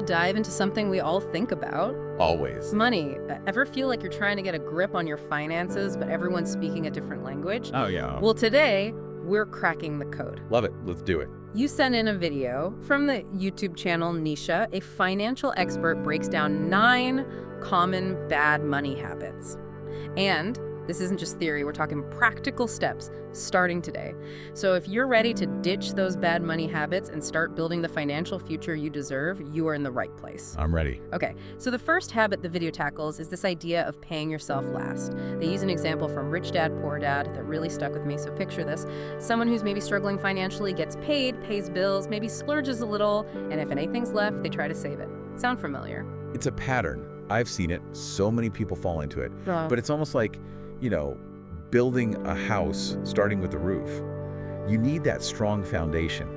dive into something we all think about. Always. Money. Ever feel like you're trying to get a grip on your finances, but everyone's speaking a different language? Oh, yeah. Well, today, we're cracking the code. Love it. Let's do it. You sent in a video from the YouTube channel Nischa. A financial expert breaks down 9 common bad money habits. And this isn't just theory, we're talking practical steps starting today. So if you're ready to ditch those bad money habits and start building the financial future you deserve, you are in the right place. I'm ready. Okay, so the first habit the video tackles is this idea of paying yourself last. They use an example from Rich Dad, Poor Dad that really stuck with me, so picture this. Someone who's maybe struggling financially gets paid, pays bills, maybe splurges a little, and if anything's left, they try to save it. Sound familiar? It's a pattern. I've seen it. So many people fall into it. But it's almost like, building a house starting with the roof. You need that strong foundation.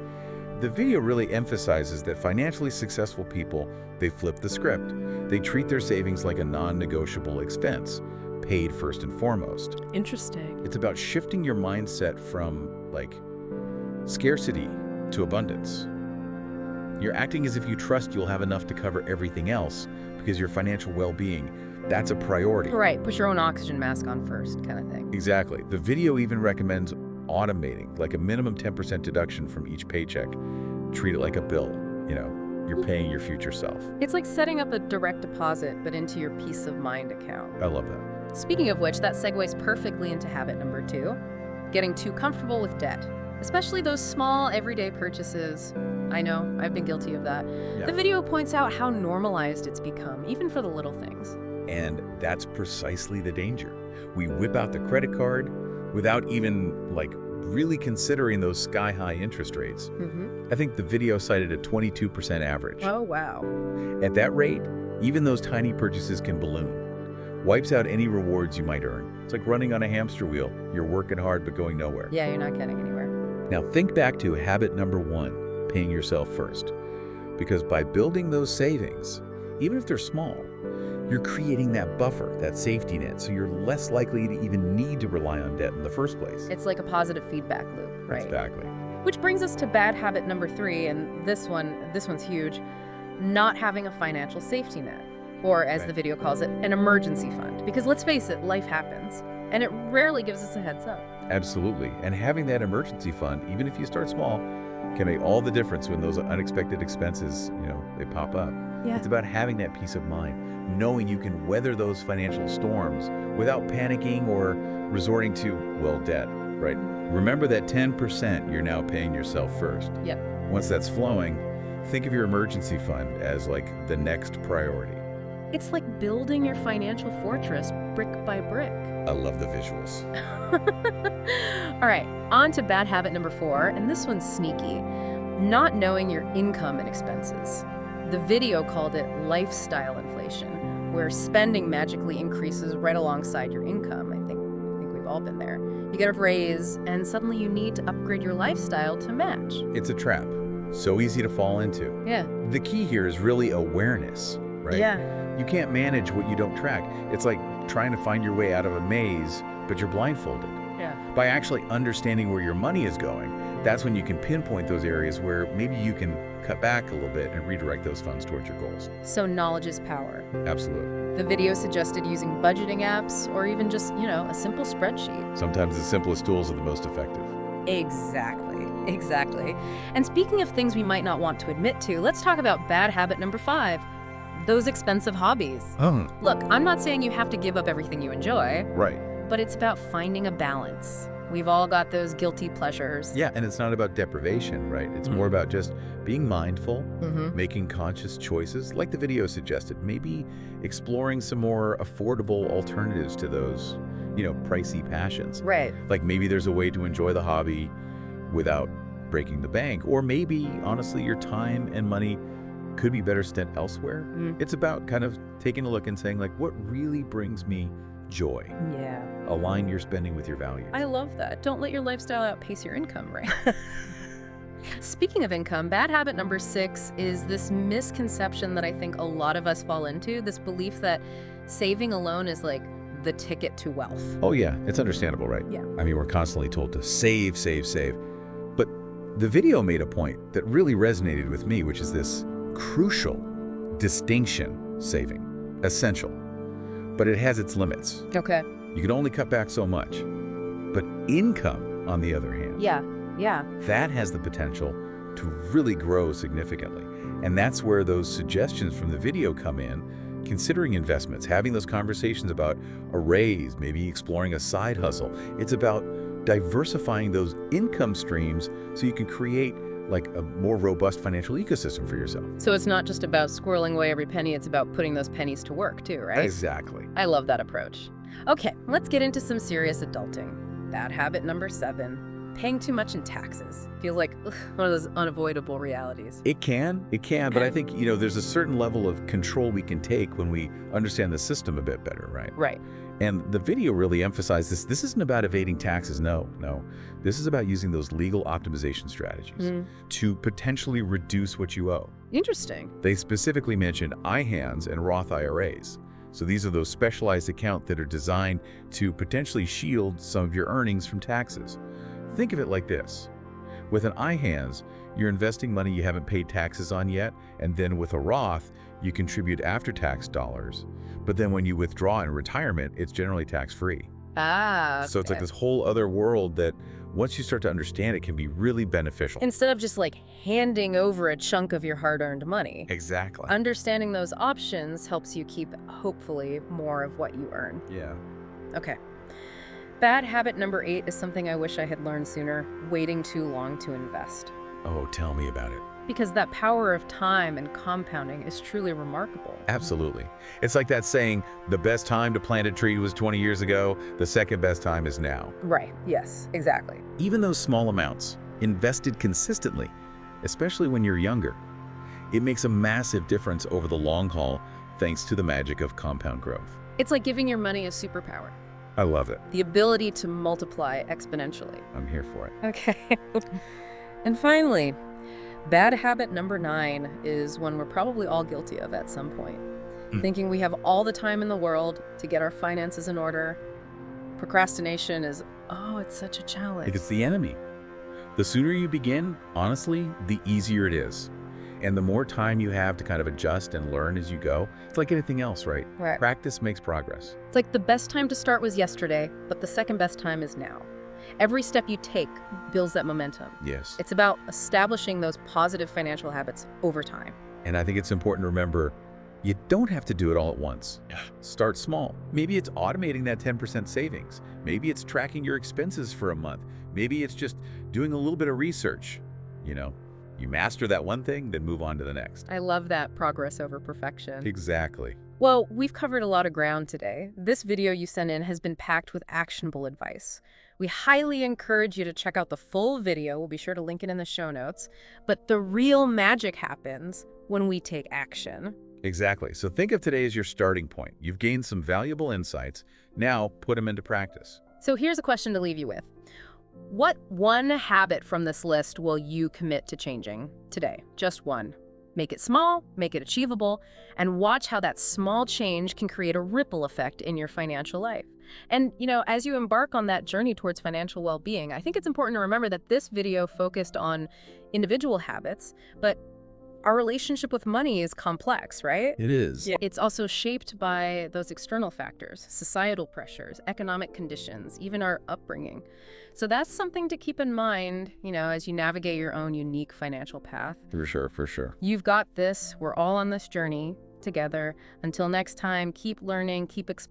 The video really emphasizes that financially successful people, they flip the script. They treat their savings like a non-negotiable expense, paid first and foremost. Interesting. It's about shifting your mindset from, scarcity to abundance. You're acting as if you trust you'll have enough to cover everything else because your financial well-being, that's a priority. Right, put your own oxygen mask on first, kind of thing. Exactly. The video even recommends automating, like a minimum 10% deduction from each paycheck. Treat it like a bill. You're paying your future self. It's like setting up a direct deposit, but into your peace of mind account. I love that. Speaking of which, that segues perfectly into habit number 2, getting too comfortable with debt, especially those small, everyday purchases. I know, I've been guilty of that. Yeah. The video points out how normalized it's become, even for the little things. And that's precisely the danger. We whip out the credit card without even, really considering those sky-high interest rates. I think the video cited a 22% average. Oh, wow. At that rate, even those tiny purchases can balloon. Wipes out any rewards you might earn. It's like running on a hamster wheel. You're working hard but going nowhere. Yeah, you're not getting anywhere. Now think back to habit number 1, paying yourself first. Because by building those savings, even if they're small, you're creating that buffer, that safety net, so you're less likely to even need to rely on debt in the first place. It's like a positive feedback loop, right? Exactly. Which brings us to bad habit number 3, and this one's huge, not having a financial safety net, or as the video calls it, an emergency fund. Because let's face it, life happens, and it rarely gives us a heads up. Absolutely. And having that emergency fund, even if you start small, can make all the difference when those unexpected expenses, they pop up. Yeah. It's about having that peace of mind, knowing you can weather those financial storms without panicking or resorting to, debt, right? Remember that 10% you're now paying yourself first. Yep. Once that's flowing, think of your emergency fund as the next priority. It's like building your financial fortress brick by brick. I love the visuals. All right, on to bad habit number 4, and this one's sneaky. Not knowing your income and expenses. The video called it lifestyle inflation, where spending magically increases right alongside your income. I think we've all been there. You get a raise, and suddenly you need to upgrade your lifestyle to match. It's a trap. So easy to fall into. Yeah. The key here is really awareness, right? Yeah. You can't manage what you don't track. It's like trying to find your way out of a maze, but you're blindfolded. Yeah. By actually understanding where your money is going, that's when you can pinpoint those areas where maybe you can cut back a little bit and redirect those funds towards your goals. So knowledge is power. Absolutely. The video suggested using budgeting apps or even just, a simple spreadsheet. Sometimes the simplest tools are the most effective. Exactly. And speaking of things we might not want to admit to, let's talk about bad habit number 5, those expensive hobbies. Oh. Look, I'm not saying you have to give up everything you enjoy. Right. But it's about finding a balance. We've all got those guilty pleasures. Yeah, and it's not about deprivation, right? It's more about just being mindful, making conscious choices, like the video suggested, maybe exploring some more affordable alternatives to those, pricey passions. Right. Like maybe there's a way to enjoy the hobby without breaking the bank, or maybe, honestly, your time and money could be better spent elsewhere. It's about kind of taking a look and saying, what really brings me joy? Yeah. Align your spending with your values. I love that. Don't let your lifestyle outpace your income, right? Speaking of income, bad habit number 6 is this misconception that I think a lot of us fall into, this belief that saving alone is like the ticket to wealth. Oh yeah, it's understandable, right? Yeah. I mean, we're constantly told to save. But the video made a point that really resonated with me, which is this crucial distinction saving, essential. But it has its limits. Okay. You can only cut back so much. But income, on the other hand, Yeah. that has the potential to really grow significantly. And that's where those suggestions from the video come in, considering investments, having those conversations about a raise, maybe exploring a side hustle. It's about diversifying those income streams so you can create like a more robust financial ecosystem for yourself. So it's not just about squirreling away every penny, it's about putting those pennies to work too, right? Exactly. I love that approach. Okay, let's get into some serious adulting. Bad habit number 7, paying too much in taxes. Feels like one of those unavoidable realities. It can, but I think, there's a certain level of control we can take when we understand the system a bit better, right? Right. And the video really emphasized this. This isn't about evading taxes, no. This is about using those legal optimization strategies to potentially reduce what you owe. Interesting. They specifically mentioned IHANs and Roth IRAs. So these are those specialized accounts that are designed to potentially shield some of your earnings from taxes. Think of it like this. With an IHANs, you're investing money you haven't paid taxes on yet, and then with a Roth, you contribute after-tax dollars. But then when you withdraw in retirement, it's generally tax-free. Ah, So it's like this whole other world that once you start to understand it can be really beneficial. instead of just like handing over a chunk of your hard-earned money. Exactly. Understanding those options helps you keep, hopefully, more of what you earn. Yeah. Okay. Bad habit number 8 is something I wish I had learned sooner, waiting too long to invest. Oh, tell me about it. Because that power of time and compounding is truly remarkable. Absolutely. It's like that saying, the best time to plant a tree was 20 years ago, the second best time is now. Right, yes, exactly. Even those small amounts, invested consistently, especially when you're younger, it makes a massive difference over the long haul thanks to the magic of compound growth. It's like giving your money a superpower. I love it. The ability to multiply exponentially. I'm here for it. Okay. And finally, bad habit number 9 is one we're probably all guilty of at some point. Thinking we have all the time in the world to get our finances in order. Procrastination is, it's such a challenge. It's the enemy. The sooner you begin, honestly, the easier it is. And the more time you have to kind of adjust and learn as you go, it's like anything else, right? Right. Practice makes progress. It's like the best time to start was yesterday, but the second best time is now. Every step you take builds that momentum. Yes. It's about establishing those positive financial habits over time. And I think it's important to remember, you don't have to do it all at once. Start small. Maybe it's automating that 10% savings. Maybe it's tracking your expenses for a month. Maybe it's just doing a little bit of research. You master that one thing, then move on to the next. I love that progress over perfection. Exactly. Well, we've covered a lot of ground today. This video you sent in has been packed with actionable advice. We highly encourage you to check out the full video. We'll be sure to link it in the show notes. But the real magic happens when we take action. Exactly. So think of today as your starting point. You've gained some valuable insights. Now put them into practice. So here's a question to leave you with. What one habit from this list will you commit to changing today? Just one. Make it small, make it achievable, and watch how that small change can create a ripple effect in your financial life. And, as you embark on that journey towards financial well-being, I think it's important to remember that this video focused on individual habits, but our relationship with money is complex, right? It is. Yeah. It's also shaped by those external factors, societal pressures, economic conditions, even our upbringing. So that's something to keep in mind, as you navigate your own unique financial path. For sure. You've got this. We're all on this journey together. Until next time, keep learning, keep exploring.